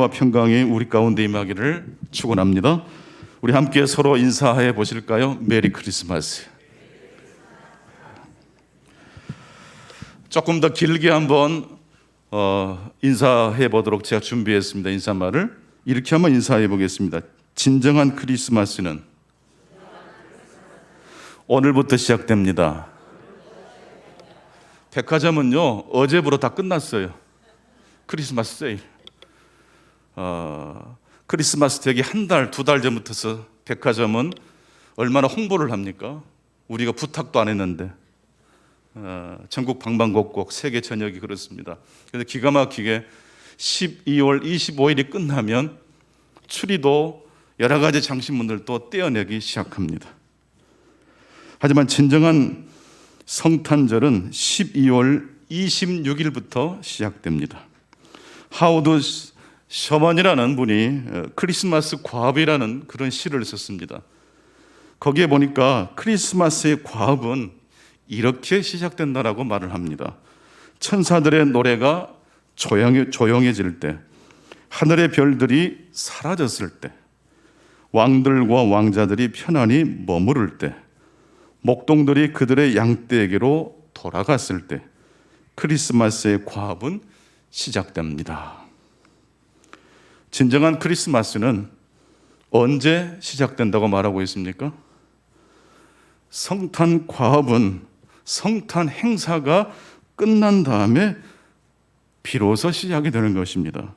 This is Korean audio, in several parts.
은혜와 평강이 우리 가운데 임하기를 축원합니다. 우리 함께 서로 인사해 보실까요? 메리 크리스마스. 조금 더 길게 한번 인사해 보도록 제가 준비했습니다. 인사말을 이렇게 한번 인사해 보겠습니다. 진정한 크리스마스는 오늘부터 시작됩니다. 백화점은요, 어제부로 다 끝났어요. 크리스마스 세일. 크리스마스 되기 한 달, 두 달 전부터 백화점은 얼마나 홍보를 합니까? 우리가 부탁도 안 했는데. 전국 방방곡곡 세계 전역이 그렇습니다. 그래서 기가 막히게 12월 25일이 끝나면 추리도 여러 가지 장신문들도 떼어내기 시작합니다. 하지만 진정한 성탄절은 12월 26일부터 시작됩니다. 하워드 셔먼이라는 분이 크리스마스 과업이라는 그런 시를 썼습니다. 거기에 보니까 크리스마스의 과업은 이렇게 시작된다라고 말을 합니다. 천사들의 노래가 조용해질 때, 하늘의 별들이 사라졌을 때, 왕들과 왕자들이 편안히 머무를 때, 목동들이 그들의 양떼에게로 돌아갔을 때 크리스마스의 과업은 시작됩니다. 진정한 크리스마스는 언제 시작된다고 말하고 있습니까? 성탄 과업은 성탄 행사가 끝난 다음에 비로소 시작이 되는 것입니다.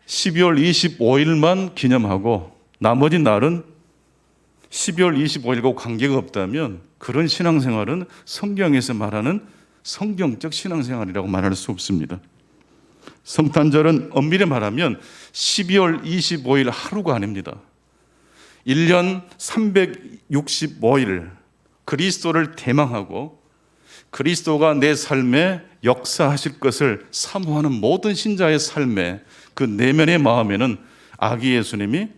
12월 25일만 기념하고 나머지 날은 12월 25일과 관계가 없다면 그런 신앙생활은 성경에서 말하는 성경적 신앙생활이라고 말할 수 없습니다. 성탄절은 엄밀히 말하면 12월 25일 하루가 아닙니다. 1년 365일 그리스도를 대망하고 그리스도가 내 삶에 역사하실 것을 사모하는 모든 신자의 삶의 그 내면의 마음에는 아기 예수님이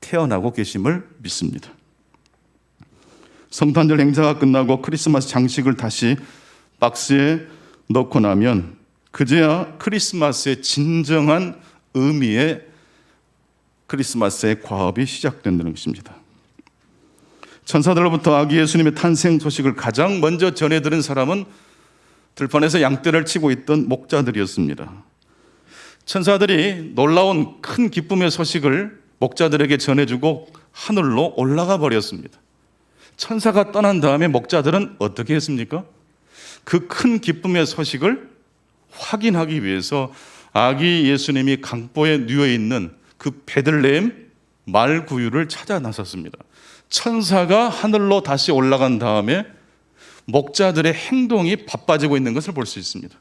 태어나고 계심을 믿습니다. 성탄절 행사가 끝나고 크리스마스 장식을 다시 박스에 넣고 나면 그제야 크리스마스의 진정한 의미의 크리스마스의 과업이 시작된다는 것입니다. 천사들로부터 아기 예수님의 탄생 소식을 가장 먼저 전해들은 사람은 들판에서 양떼를 치고 있던 목자들이었습니다. 천사들이 놀라운 큰 기쁨의 소식을 목자들에게 전해주고 하늘로 올라가 버렸습니다. 천사가 떠난 다음에 목자들은 어떻게 했습니까? 그 큰 기쁨의 소식을 확인하기 위해서 아기 예수님이 강보에 누워 있는 그 베들레헴 말구유를 찾아 나섰습니다. 천사가 하늘로 다시 올라간 다음에 목자들의 행동이 바빠지고 있는 것을 볼 수 있습니다.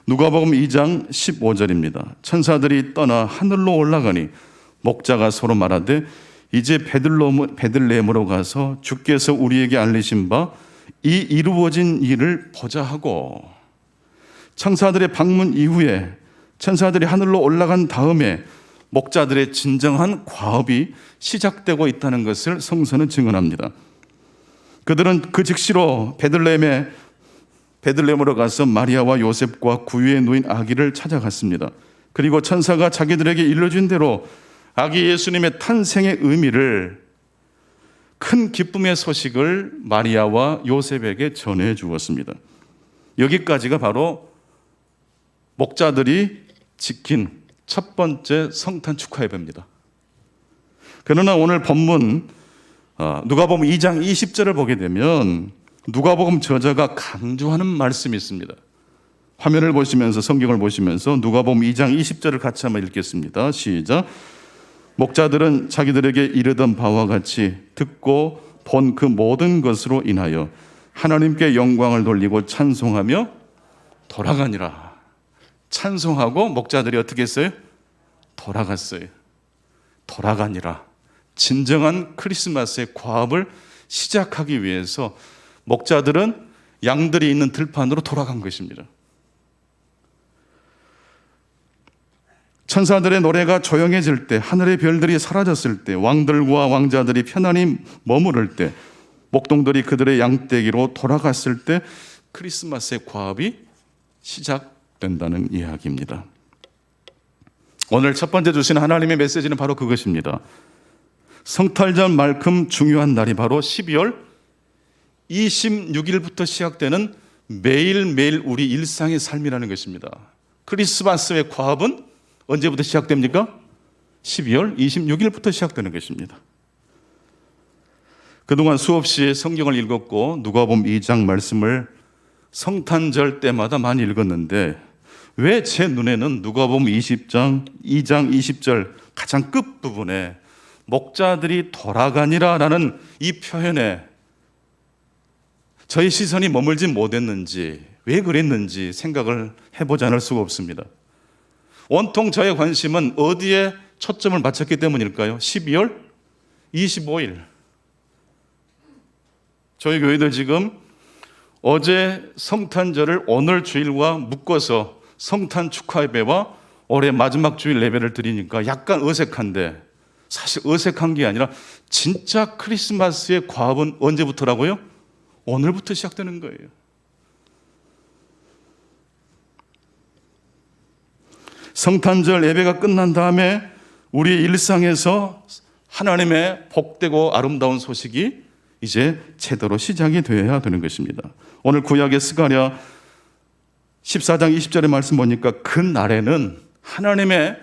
누가복음 2장 15절입니다. 천사들이 떠나 하늘로 올라가니 목자가 서로 말하되 이제 베들레헴으로 가서 주께서 우리에게 알리신 바 이 이루어진 일을 보자 하고, 천사들의 방문 이후에 천사들이 하늘로 올라간 다음에 목자들의 진정한 과업이 시작되고 있다는 것을 성서는 증언합니다. 그들은 그 즉시로 베들레헴으로 가서 마리아와 요셉과 구유에 누인 아기를 찾아갔습니다. 그리고 천사가 자기들에게 일러준 대로 아기 예수님의 탄생의 의미를, 큰 기쁨의 소식을 마리아와 요셉에게 전해 주었습니다. 여기까지가 바로 목자들이 지킨 첫 번째 성탄 축하 예배입니다. 그러나 오늘 본문 누가복음 2장 20절을 보게 되면 누가복음 저자가 강조하는 말씀이 있습니다. 화면을 보시면서, 성경을 보시면서 누가복음 2장 20절을 같이 한번 읽겠습니다. 시작. 목자들은 자기들에게 이르던 바와 같이 듣고 본 그 모든 것으로 인하여 하나님께 영광을 돌리고 찬송하며 돌아가니라. 찬송하고 목자들이 어떻게 했어요? 돌아갔어요. 돌아가니라. 진정한 크리스마스의 과업을 시작하기 위해서 목자들은 양들이 있는 들판으로 돌아간 것입니다. 천사들의 노래가 조용해질 때, 하늘의 별들이 사라졌을 때, 왕들과 왕자들이 편안히 머무를 때, 목동들이 그들의 양떼기로 돌아갔을 때 크리스마스의 과업이 시작된다는 이야기입니다. 오늘 첫 번째 주신 하나님의 메시지는 바로 그것입니다. 성탄절만큼 중요한 날이 바로 12월 26일부터 시작되는 매일매일 우리 일상의 삶이라는 것입니다. 크리스마스의 과업은 언제부터 시작됩니까? 12월 26일부터 시작되는 것입니다. 그동안 수없이 성경을 읽었고 누가복음 2장 말씀을 성탄절 때마다 많이 읽었는데 왜 제 눈에는 누가복음 20장 2장 20절 가장 끝부분에 목자들이 돌아가니라라는 이 표현에 저희 시선이 머물지 못했는지, 왜 그랬는지 생각을 해보지 않을 수가 없습니다. 온통 저의 관심은 어디에 초점을 맞췄기 때문일까요? 12월 25일. 저희 교회도 지금 어제 성탄절을 오늘 주일과 묶어서 성탄 축하 예배와 올해 마지막 주일 예배를 드리니까 약간 어색한데, 사실 어색한 게 아니라 진짜 크리스마스의 과업은 언제부터라고요? 오늘부터 시작되는 거예요. 성탄절 예배가 끝난 다음에 우리 일상에서 하나님의 복되고 아름다운 소식이 이제 제대로 시작이 되어야 되는 것입니다. 오늘 구약의 스가랴 14장 20절의 말씀 보니까 그 날에는 하나님의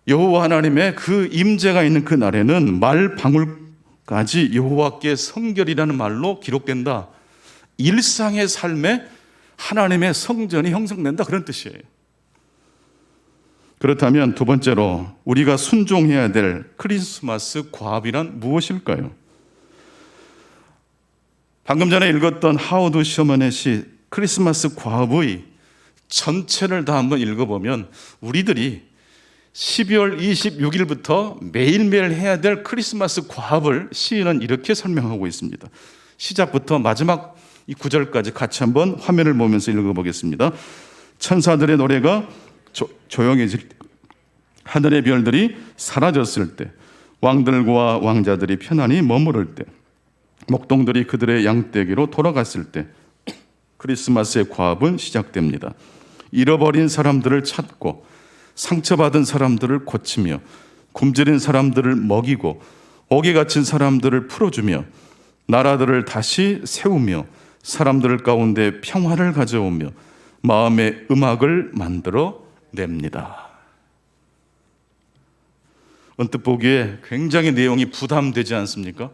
여호와 하나님의 그 임재가 있는 그 날에는 말 방울까지 여호와께 성결이라는 말로 기록된다. 일상의 삶에 하나님의 성전이 형성된다, 그런 뜻이에요. 그렇다면 두 번째로 우리가 순종해야 될 크리스마스 과업이란 무엇일까요? 방금 전에 읽었던 하워드 셔먼의 시 크리스마스 과업의 전체를 다 한번 읽어보면 우리들이 12월 26일부터 매일매일 해야 될 크리스마스 과업을 시인은 이렇게 설명하고 있습니다. 시작부터 마지막 이 구절까지 같이 한번 화면을 보면서 읽어보겠습니다. 천사들의 노래가 조용해질 때, 하늘의 별들이 사라졌을 때, 왕들과 왕자들이 편안히 머무를 때, 목동들이 그들의 양떼기로 돌아갔을 때 크리스마스의 과업은 시작됩니다. 잃어버린 사람들을 찾고 상처받은 사람들을 고치며 굶주린 사람들을 먹이고 옥에 갇힌 사람들을 풀어주며 나라들을 다시 세우며 사람들 가운데 평화를 가져오며 마음의 음악을 만들어 냅니다. 언뜻 보기에 굉장히 내용이 부담되지 않습니까?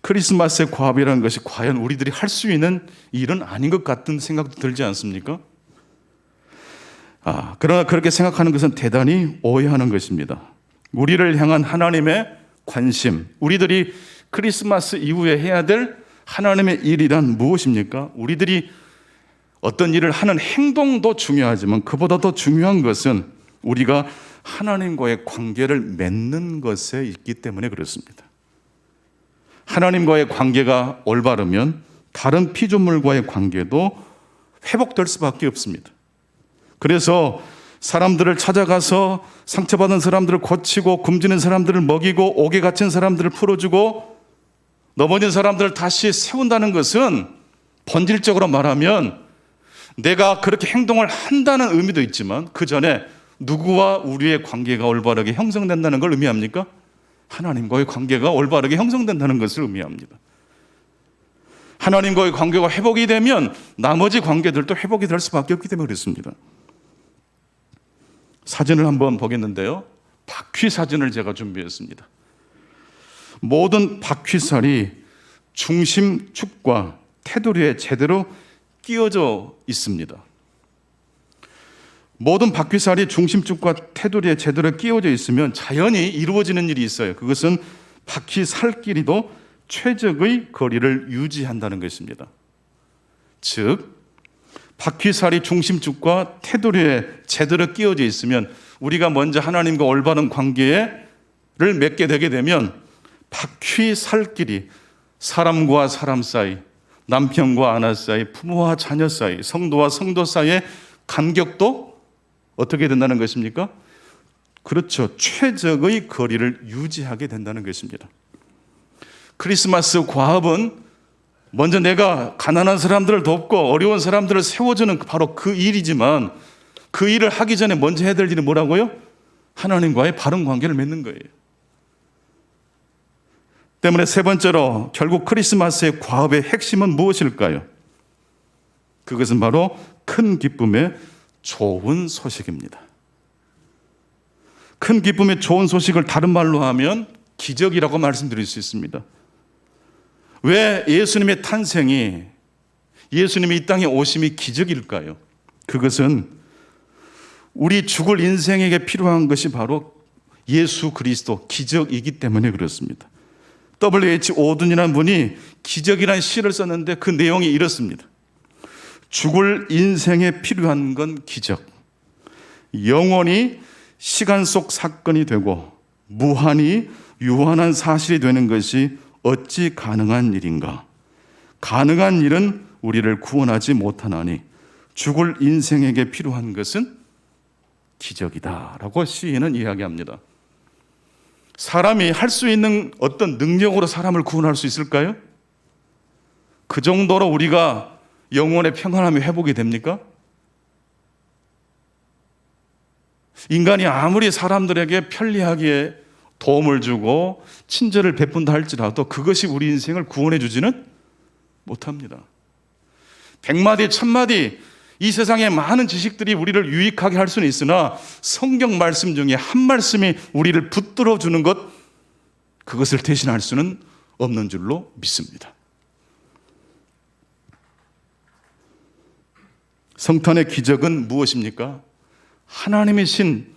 크리스마스의 과업이라는 것이 과연 우리들이 할 수 있는 일은 아닌 것 같은 생각도 들지 않습니까? 그러나 그렇게 생각하는 것은 대단히 오해하는 것입니다. 우리를 향한 하나님의 관심, 우리들이 크리스마스 이후에 해야 될 하나님의 일이란 무엇입니까? 우리들이 어떤 일을 하는 행동도 중요하지만 그보다 더 중요한 것은 우리가 하나님과의 관계를 맺는 것에 있기 때문에 그렇습니다. 하나님과의 관계가 올바르면 다른 피조물과의 관계도 회복될 수밖에 없습니다. 그래서 사람들을 찾아가서 상처받은 사람들을 고치고 굶주린 사람들을 먹이고 옥에 갇힌 사람들을 풀어주고 넘어진 사람들을 다시 세운다는 것은 본질적으로 말하면 내가 그렇게 행동을 한다는 의미도 있지만 그 전에 누구와 우리의 관계가 올바르게 형성된다는 걸 의미합니까? 하나님과의 관계가 올바르게 형성된다는 것을 의미합니다. 하나님과의 관계가 회복이 되면 나머지 관계들도 회복이 될 수밖에 없기 때문에 그렇습니다. 사진을 한번 보겠는데요. 바퀴 사진을 제가 준비했습니다. 모든 바퀴살이 중심축과 테두리에 제대로 끼워져 있습니다. 모든 바퀴살이 중심축과 테두리에 제대로 끼워져 있으면 자연히 이루어지는 일이 있어요. 그것은 바퀴살끼리도 최적의 거리를 유지한다는 것입니다. 즉 바퀴살이 중심축과 테두리에 제대로 끼워져 있으면 우리가 먼저 하나님과 올바른 관계를 맺게 되게 되면 바퀴살끼리 사람과 사람 사이, 남편과 아내 사이, 부모와 자녀 사이, 성도와 성도 사이의 간격도 어떻게 된다는 것입니까? 그렇죠. 최적의 거리를 유지하게 된다는 것입니다. 크리스마스 과업은 먼저 내가 가난한 사람들을 돕고 어려운 사람들을 세워주는 바로 그 일이지만 그 일을 하기 전에 먼저 해야 될 일이 뭐라고요? 하나님과의 바른 관계를 맺는 거예요. 때문에 세 번째로 결국 크리스마스의 과업의 핵심은 무엇일까요? 그것은 바로 큰 기쁨의 좋은 소식입니다. 큰 기쁨의 좋은 소식을 다른 말로 하면 기적이라고 말씀드릴 수 있습니다. 왜 예수님의 탄생이, 예수님이 이 땅에 오심이 기적일까요? 그것은 우리 죽을 인생에게 필요한 것이 바로 예수 그리스도, 기적이기 때문에 그렇습니다. W.H. 오든이라는 분이 기적이라는 시를 썼는데 그 내용이 이렇습니다. 죽을 인생에 필요한 건 기적. 영원히 시간 속 사건이 되고 무한히 유한한 사실이 되는 것이 어찌 가능한 일인가? 가능한 일은 우리를 구원하지 못하나니 죽을 인생에게 필요한 것은 기적이다라고 시인은 이야기합니다. 사람이 할 수 있는 어떤 능력으로 사람을 구원할 수 있을까요? 그 정도로 우리가 영혼의 평안함이 회복이 됩니까? 인간이 아무리 사람들에게 편리하게 도움을 주고 친절을 베푼다 할지라도 그것이 우리 인생을 구원해 주지는 못합니다. 100마디, 1000마디 이 세상의 많은 지식들이 우리를 유익하게 할 수는 있으나 성경 말씀 중에 한 말씀이 우리를 붙들어 주는 것, 그것을 대신할 수는 없는 줄로 믿습니다. 성탄의 기적은 무엇입니까? 하나님이신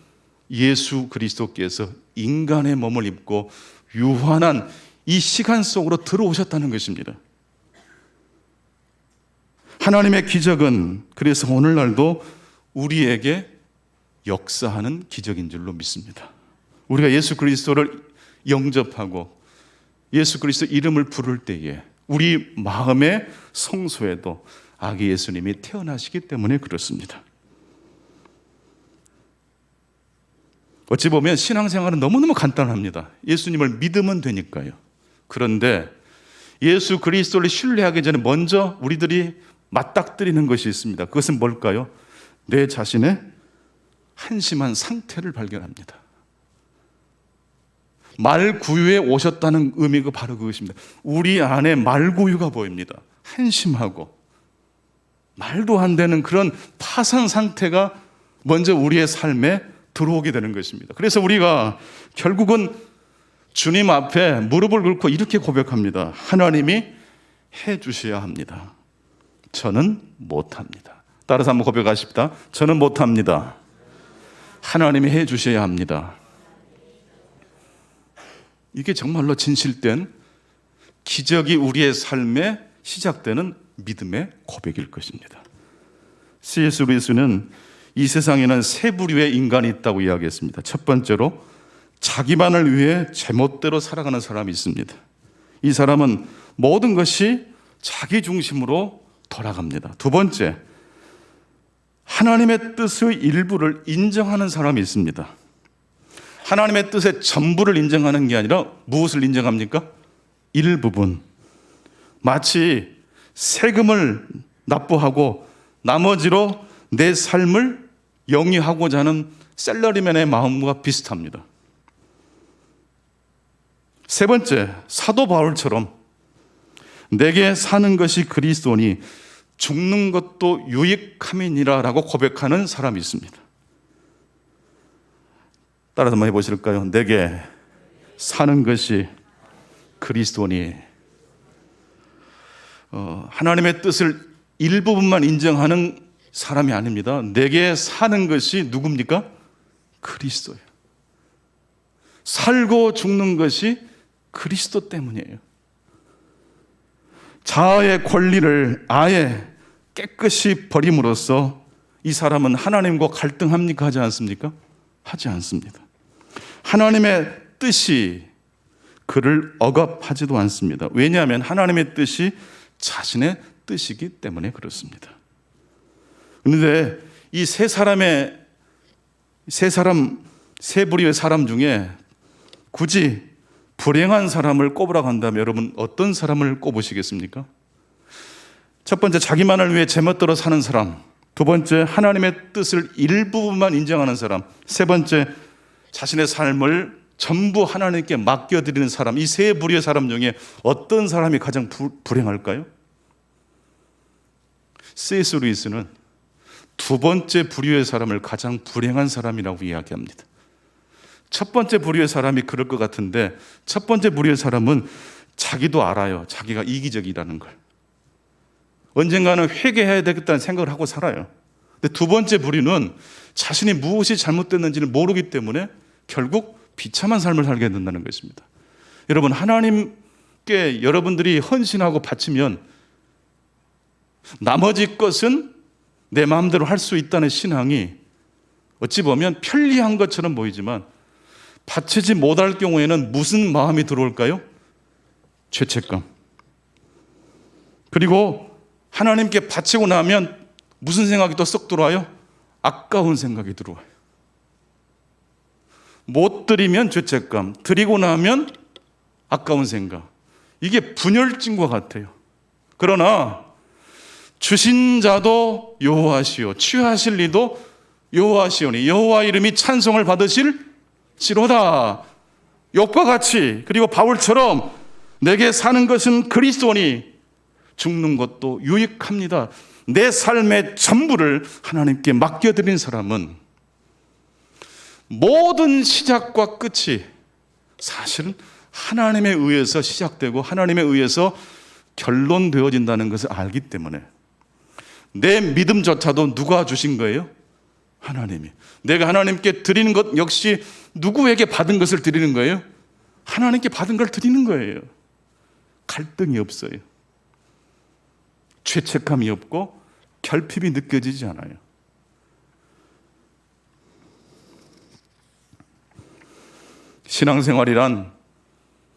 예수 그리스도께서 인간의 몸을 입고 유한한 이 시간 속으로 들어오셨다는 것입니다. 하나님의 기적은 그래서 오늘날도 우리에게 역사하는 기적인 줄로 믿습니다. 우리가 예수 그리스도를 영접하고 예수 그리스도 이름을 부를 때에 우리 마음의 성소에도 아기 예수님이 태어나시기 때문에 그렇습니다. 어찌 보면 신앙생활은 너무너무 간단합니다. 예수님을 믿으면 되니까요. 그런데 예수 그리스도를 신뢰하기 전에 먼저 우리들이 맞닥뜨리는 것이 있습니다. 그것은 뭘까요? 내 자신의 한심한 상태를 발견합니다. 말구유에 오셨다는 의미가 바로 그것입니다. 우리 안에 말구유가 보입니다. 한심하고 말도 안 되는 그런 파산 상태가 먼저 우리의 삶에 들어오게 되는 것입니다. 그래서 우리가 결국은 주님 앞에 무릎을 꿇고 이렇게 고백합니다. 하나님이 해 주셔야 합니다. 저는 못합니다. 따라서 한번 고백하십시다. 저는 못합니다. 하나님이 해 주셔야 합니다. 이게 정말로 진실된 기적이 우리의 삶에 시작되는 믿음의 고백일 것입니다. C.S. 루이스는 이 세상에는 세 부류의 인간이 있다고 이야기했습니다. 첫 번째로 자기만을 위해 제멋대로 살아가는 사람이 있습니다. 이 사람은 모든 것이 자기 중심으로 돌아갑니다. 두 번째, 하나님의 뜻의 일부를 인정하는 사람이 있습니다. 하나님의 뜻의 전부를 인정하는 게 아니라 무엇을 인정합니까? 일부분. 마치 세금을 납부하고 나머지로 내 삶을 영위하고자 하는 셀러리맨의 마음과 비슷합니다. 세 번째, 사도 바울처럼 내게 사는 것이 그리스도니 죽는 것도 유익함이니라라고 고백하는 사람이 있습니다. 따라서 한번 해보실까요? 내게 사는 것이 그리스도니. 하나님의 뜻을 일부분만 인정하는 사람이 아닙니다. 내게 사는 것이 누굽니까? 그리스도예요. 살고 죽는 것이 그리스도 때문이에요. 자아의 권리를 아예 깨끗이 버림으로써 이 사람은 하나님과 갈등합니까? 하지 않습니까? 하지 않습니다. 하나님의 뜻이 그를 억압하지도 않습니다. 왜냐하면 하나님의 뜻이 자신의 뜻이기 때문에 그렇습니다. 그런데 이 세 부류의 사람 중에 굳이 불행한 사람을 꼽으라고 한다면 여러분 어떤 사람을 꼽으시겠습니까? 첫 번째, 자기만을 위해 제멋대로 사는 사람. 두 번째, 하나님의 뜻을 일부분만 인정하는 사람. 세 번째, 자신의 삶을 전부 하나님께 맡겨드리는 사람. 이 세 부류의 사람 중에 어떤 사람이 가장 불행할까요? C.S. 루이스는 두 번째 부류의 사람을 가장 불행한 사람이라고 이야기합니다. 첫 번째 부류의 사람이 그럴 것 같은데, 첫 번째 부류의 사람은 자기도 알아요. 자기가 이기적이라는 걸. 언젠가는 회개해야 되겠다는 생각을 하고 살아요. 근데 두 번째 부류는 자신이 무엇이 잘못됐는지를 모르기 때문에 결국 비참한 삶을 살게 된다는 것입니다. 여러분, 하나님께 여러분들이 헌신하고 바치면 나머지 것은 내 마음대로 할 수 있다는 신앙이 어찌 보면 편리한 것처럼 보이지만, 바치지 못할 경우에는 무슨 마음이 들어올까요? 죄책감. 그리고 하나님께 바치고 나면 무슨 생각이 또 쏙 들어와요? 아까운 생각이 들어와요. 못 드리면 죄책감, 드리고 나면 아까운 생각. 이게 분열증과 같아요. 그러나 주신 자도 여호와시오, 취하실 이도 여호와시오니 여호와 이름이 찬송을 받으실지로다. 욥과 같이, 그리고 바울처럼 내게 사는 것은 그리스도니 죽는 것도 유익합니다. 내 삶의 전부를 하나님께 맡겨드린 사람은 모든 시작과 끝이 사실은 하나님에 의해서 시작되고 하나님에 의해서 결론되어진다는 것을 알기 때문에, 내 믿음조차도 누가 주신 거예요? 하나님이. 내가 하나님께 드리는 것 역시 누구에게 받은 것을 드리는 거예요? 하나님께 받은 걸 드리는 거예요. 갈등이 없어요. 죄책감이 없고 결핍이 느껴지지 않아요. 신앙생활이란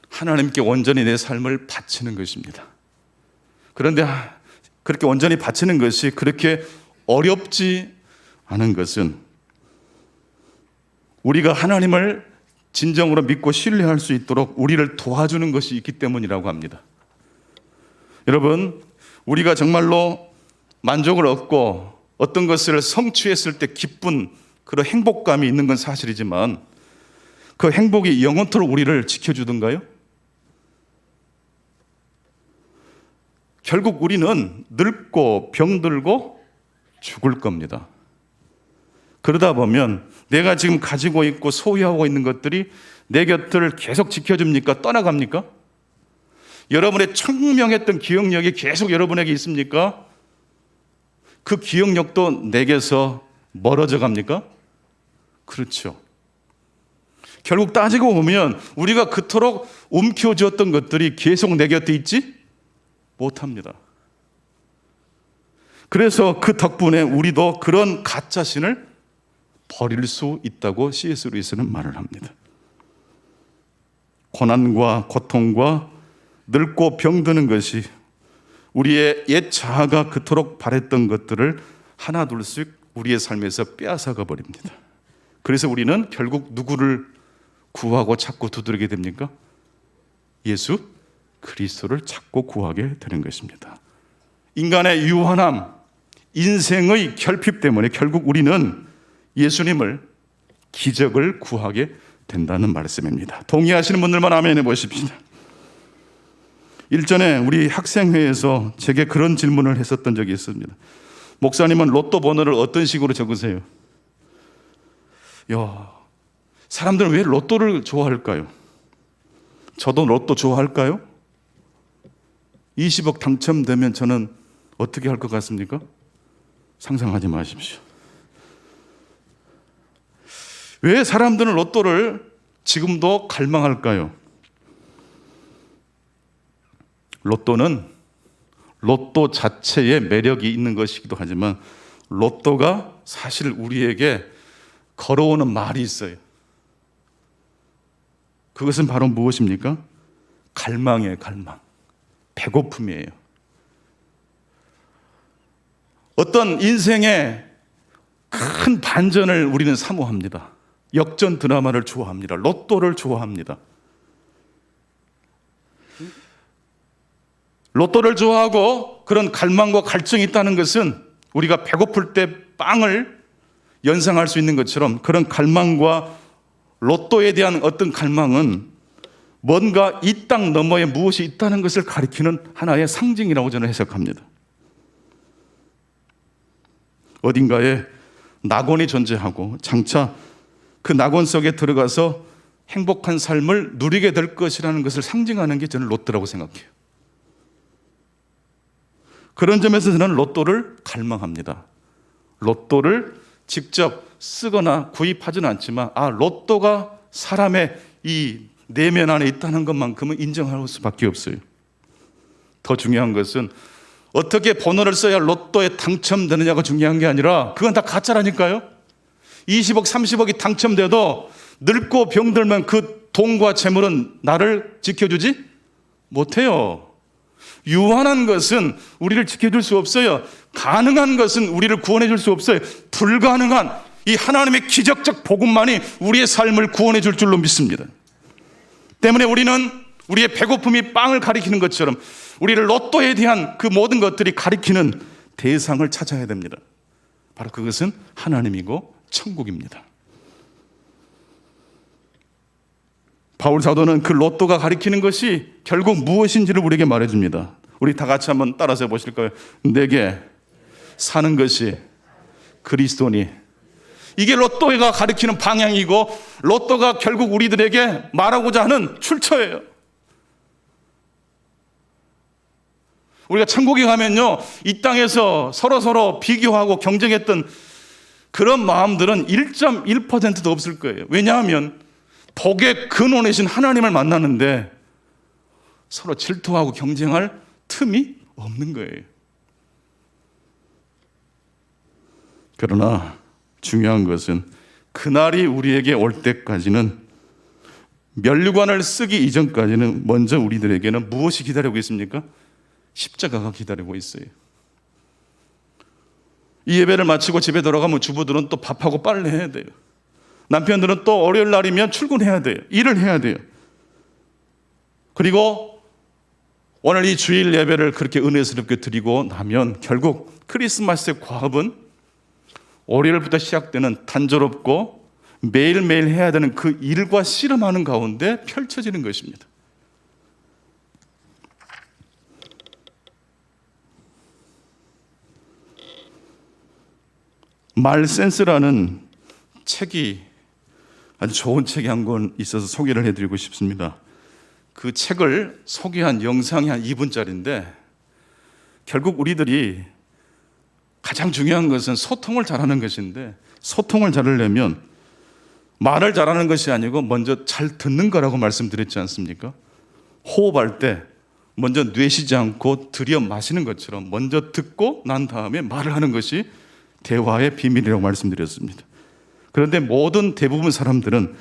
하나님께 온전히 내 삶을 바치는 것입니다. 그런데 그렇게 온전히 바치는 것이 그렇게 어렵지 않은 것은 우리가 하나님을 진정으로 믿고 신뢰할 수 있도록 우리를 도와주는 것이 있기 때문이라고 합니다. 여러분, 우리가 정말로 만족을 얻고 어떤 것을 성취했을 때 기쁜 그런 행복감이 있는 건 사실이지만, 그 행복이 영원토록 우리를 지켜주던가요? 결국 우리는 늙고 병들고 죽을 겁니다. 그러다 보면 내가 지금 가지고 있고 소유하고 있는 것들이 내 곁을 계속 지켜줍니까? 떠나갑니까? 여러분의 청명했던 기억력이 계속 여러분에게 있습니까? 그 기억력도 내게서 멀어져 갑니까? 그렇죠. 결국 따지고 보면 우리가 그토록 움켜쥐었던 것들이 계속 내 곁에 있지 못합니다. 그래서 그 덕분에 우리도 그런 가짜신을 버릴 수 있다고 C.S. 루이스는 말을 합니다. 고난과 고통과 늙고 병드는 것이 우리의 옛 자아가 그토록 바랬던 것들을 하나둘씩 우리의 삶에서 빼앗아가 버립니다. 그래서 우리는 결국 누구를 구하고 찾고 두드리게 됩니까? 예수 그리스도를 찾고 구하게 되는 것입니다. 인간의 유한함, 인생의 결핍 때문에 결국 우리는 예수님을, 기적을 구하게 된다는 말씀입니다. 동의하시는 분들만 아멘 해보십시다. 일전에 우리 학생회에서 제게 그런 질문을 했었던 적이 있습니다. 목사님은 로또 번호를 어떤 식으로 적으세요? 사람들은 왜 로또를 좋아할까요? 저도 로또 좋아할까요? 20억 당첨되면 저는 어떻게 할 것 같습니까? 상상하지 마십시오. 왜 사람들은 로또를 지금도 갈망할까요? 로또는 로또 자체에 매력이 있는 것이기도 하지만, 로또가 사실 우리에게 걸어오는 말이 있어요. 그것은 바로 무엇입니까? 갈망이에요, 갈망. 배고픔이에요. 어떤 인생의 큰 반전을 우리는 사모합니다. 역전 드라마를 좋아합니다. 로또를 좋아합니다. 로또를 좋아하고 그런 갈망과 갈증이 있다는 것은 우리가 배고플 때 빵을 연상할 수 있는 것처럼 그런 갈망과 로또에 대한 어떤 갈망은 뭔가 이 땅 너머에 무엇이 있다는 것을 가리키는 하나의 상징이라고 저는 해석합니다. 어딘가에 낙원이 존재하고 장차 그 낙원 속에 들어가서 행복한 삶을 누리게 될 것이라는 것을 상징하는 게 저는 로또라고 생각해요. 그런 점에서 저는 로또를 갈망합니다. 로또를 직접 쓰거나 구입하지는 않지만 로또가 사람의 이 내면 안에 있다는 것만큼은 인정할 수밖에 없어요. 더 중요한 것은 어떻게 번호를 써야 로또에 당첨되느냐가 중요한 게 아니라 그건 다 가짜라니까요. 20억, 30억이 당첨돼도 늙고 병들면 그 돈과 재물은 나를 지켜주지 못해요. 유한한 것은 우리를 지켜줄 수 없어요. 가능한 것은 우리를 구원해 줄 수 없어요. 불가능한 이 하나님의 기적적 복음만이 우리의 삶을 구원해 줄 줄로 믿습니다. 때문에 우리는 우리의 배고픔이 빵을 가리키는 것처럼 우리를 로또에 대한 그 모든 것들이 가리키는 대상을 찾아야 됩니다. 바로 그것은 하나님이고 천국입니다. 바울 사도는 그 로또가 가리키는 것이 결국 무엇인지를 우리에게 말해줍니다. 우리 다 같이 한번 따라서 해보실까요? 내게 사는 것이 그리스도니. 이게 로또가 가리키는 방향이고 로또가 결국 우리들에게 말하고자 하는 출처예요. 우리가 천국에 가면요, 이 땅에서 서로 비교하고 경쟁했던 그런 마음들은 1.1%도 없을 거예요. 왜냐하면 복의 근원이신 하나님을 만나는데 서로 질투하고 경쟁할 틈이 없는 거예요. 그러나 중요한 것은 그날이 우리에게 올 때까지는 면류관을 쓰기 이전까지는 먼저 우리들에게는 무엇이 기다리고 있습니까? 십자가가 기다리고 있어요. 이 예배를 마치고 집에 돌아가면 주부들은 또 밥하고 빨래해야 돼요. 남편들은 또 월요일 날이면 출근해야 돼요. 일을 해야 돼요. 그리고 오늘 이 주일 예배를 그렇게 은혜스럽게 드리고 나면 결국 크리스마스의 과업은 월요일부터 시작되는 단조롭고 매일매일 해야 되는 그 일과 씨름하는 가운데 펼쳐지는 것입니다. 말센스라는 책이 아주 좋은 책이 한 권 있어서 소개를 해드리고 싶습니다. 그 책을 소개한 영상이 한 2분짜리인데 결국 우리들이 가장 중요한 것은 소통을 잘하는 것인데 소통을 잘하려면 말을 잘하는 것이 아니고 먼저 잘 듣는 거라고 말씀드렸지 않습니까? 호흡할 때 먼저 뇌시지 않고 들여 마시는 것처럼 먼저 듣고 난 다음에 말을 하는 것이 대화의 비밀이라고 말씀드렸습니다. 그런데 대부분 사람들은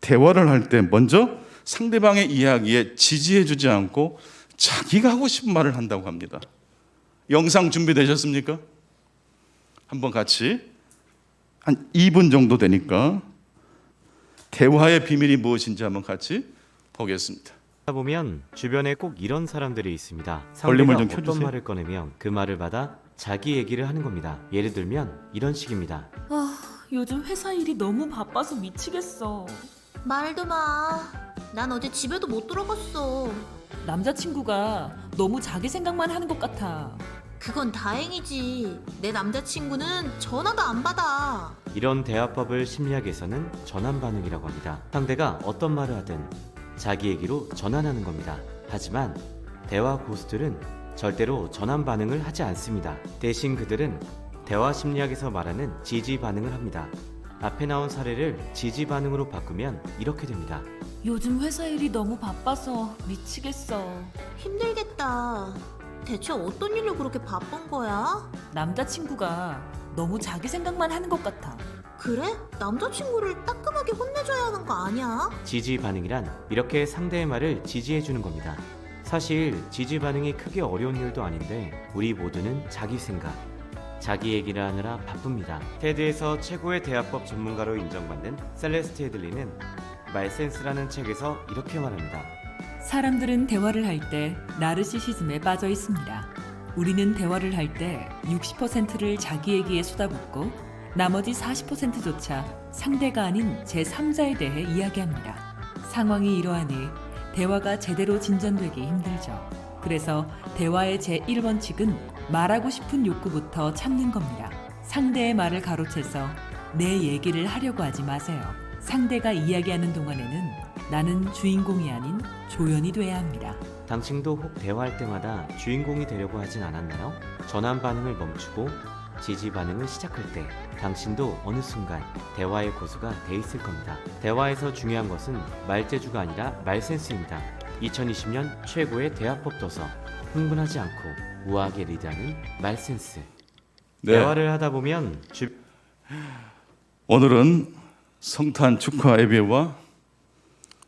대화를 할 때 먼저 상대방의 이야기에 지지해 주지 않고 자기가 하고 싶은 말을 한다고 합니다. 영상 준비되셨습니까? 한번 같이 한 2분 정도 되니까 대화의 비밀이 무엇인지 한번 같이 보겠습니다. 보면 주변에 꼭 이런 사람들이 있습니다. 볼륨을 상대가 좀 어떤 켜주세요. 말을 꺼내면 그 말을 받아 자기 얘기를 하는 겁니다. 예를 들면 이런 식입니다. 요즘 회사 일이 너무 바빠서 미치겠어. 말도 마. 난 어제 집에도 못 들어갔어. 남자친구가 너무 자기 생각만 하는 것 같아. 그건 다행이지. 내 남자친구는 전화도 안 받아. 이런 대화법을 심리학에서는 전환 반응이라고 합니다. 상대가 어떤 말을 하든 자기 얘기로 전환하는 겁니다. 하지만 대화 고수들은 절대로 전환 반응을 하지 않습니다. 대신 그들은 대화 심리학에서 말하는 지지 반응을 합니다. 앞에 나온 사례를 지지 반응으로 바꾸면 이렇게 됩니다. 요즘 회사 일이 너무 바빠서 미치겠어. 힘들겠다. 대체 어떤 일로 그렇게 바쁜 거야? 남자친구가 너무 자기 생각만 하는 것 같아. 그래? 남자친구를 따끔하게 혼내줘야 하는 거 아니야? 지지 반응이란 이렇게 상대의 말을 지지해주는 겁니다. 사실 지지 반응이 크게 어려운 일도 아닌데 우리 모두는 자기 생각, 자기 얘기를 하느라 바쁩니다. 테드에서 최고의 대화법 전문가로 인정받는 셀레스트 헤들리는 말센스라는 책에서 이렇게 말합니다. 사람들은 대화를 할 때 나르시시즘에 빠져 있습니다. 우리는 대화를 할 때 60%를 자기 얘기에 쏟아붓고 나머지 40%조차 상대가 아닌 제3자에 대해 이야기합니다. 상황이 이러하니 대화가 제대로 진전되기 힘들죠. 그래서 대화의 제1원칙은 말하고 싶은 욕구부터 참는 겁니다. 상대의 말을 가로채서 내 얘기를 하려고 하지 마세요. 상대가 이야기하는 동안에는 나는 주인공이 아닌 조연이 돼야 합니다. 당신도 혹 대화할 때마다 주인공이 되려고 하진 않았나요? 전환 반응을 멈추고 지지 반응을 시작할 때 당신도 어느 순간 대화의 고수가 돼 있을 겁니다. 대화에서 중요한 것은 말재주가 아니라 말센스입니다. 2020년 최고의 대화법 도서, 흥분하지 않고 우아하게 리드하는 말센스. 네. 대화를 하다 보면 오늘은 성탄 축하 예배와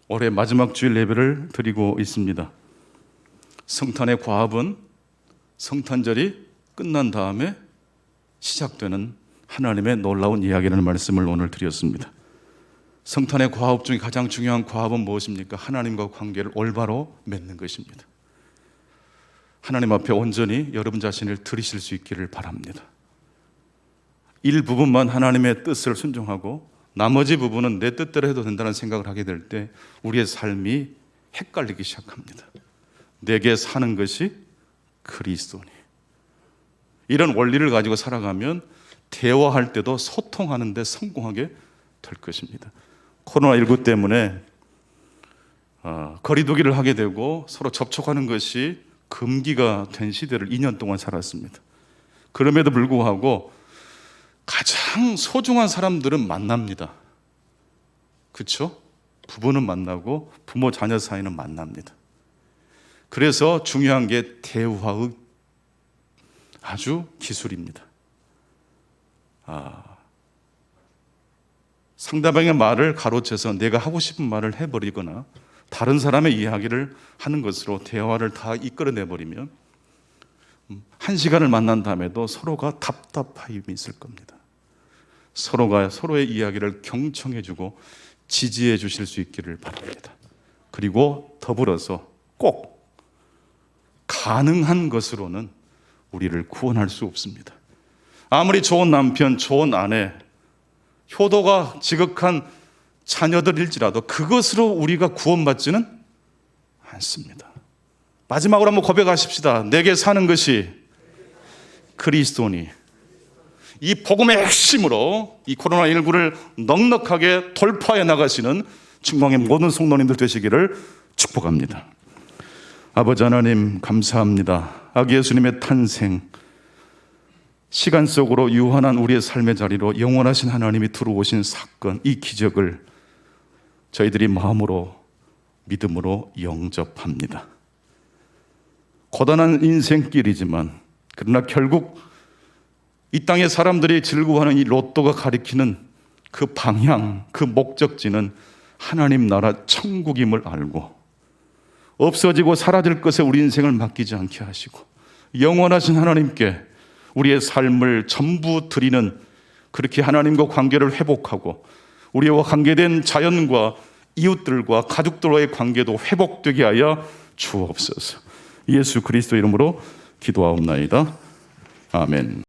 올해 마지막 주일 예배를 드리고 있습니다. 성탄의 과합은 성탄절이 끝난 다음에 시작되는 하나님의 놀라운 이야기라는 말씀을 오늘 드렸습니다. 성탄의 과합 중에 가장 중요한 과합은 무엇입니까? 하나님과 관계를 올바로 맺는 것입니다. 하나님 앞에 온전히 여러분 자신을 드리실 수 있기를 바랍니다. 일부분만 하나님의 뜻을 순종하고 나머지 부분은 내 뜻대로 해도 된다는 생각을 하게 될 때 우리의 삶이 헷갈리기 시작합니다. 내게 사는 것이 그리스도니. 이런 원리를 가지고 살아가면 대화할 때도 소통하는 데 성공하게 될 것입니다. 코로나19 때문에 거리두기를 하게 되고 서로 접촉하는 것이 금기가 된 시대를 2년 동안 살았습니다. 그럼에도 불구하고 가장 소중한 사람들은 만납니다. 그렇죠? 부부는 만나고 부모 자녀 사이는 만납니다. 그래서 중요한 게 대화의 아주 기술입니다. 상대방의 말을 가로채서 내가 하고 싶은 말을 해버리거나 다른 사람의 이야기를 하는 것으로 대화를 다 이끌어내버리면 1시간을 만난 다음에도 서로가 답답함이 있을 겁니다. 서로가 서로의 이야기를 경청해주고 지지해 주실 수 있기를 바랍니다. 그리고 더불어서 꼭 가능한 것으로는 우리를 구원할 수 없습니다. 아무리 좋은 남편, 좋은 아내, 효도가 지극한 자녀들일지라도 그것으로 우리가 구원받지는 않습니다. 마지막으로 한번 고백하십시다. 내게 사는 것이 그리스도니. 이 복음의 핵심으로 이 코로나19를 넉넉하게 돌파해 나가시는 중광의 모든 성도님들 되시기를 축복합니다. 아버지 하나님 감사합니다. 아기 예수님의 탄생, 시간 속으로 유한한 우리의 삶의 자리로 영원하신 하나님이 들어오신 사건, 이 기적을 저희들이 마음으로 믿음으로 영접합니다. 고단한 인생길이지만 그러나 결국 이 땅의 사람들이 즐거워하는 이 로또가 가리키는 그 방향, 그 목적지는 하나님 나라 천국임을 알고 없어지고 사라질 것에 우리 인생을 맡기지 않게 하시고 영원하신 하나님께 우리의 삶을 전부 드리는, 그렇게 하나님과 관계를 회복하고 우리와 관계된 자연과 이웃들과 가족들과의 관계도 회복되게 하여 주옵소서. 예수 그리스도 이름으로 기도하옵나이다. 아멘.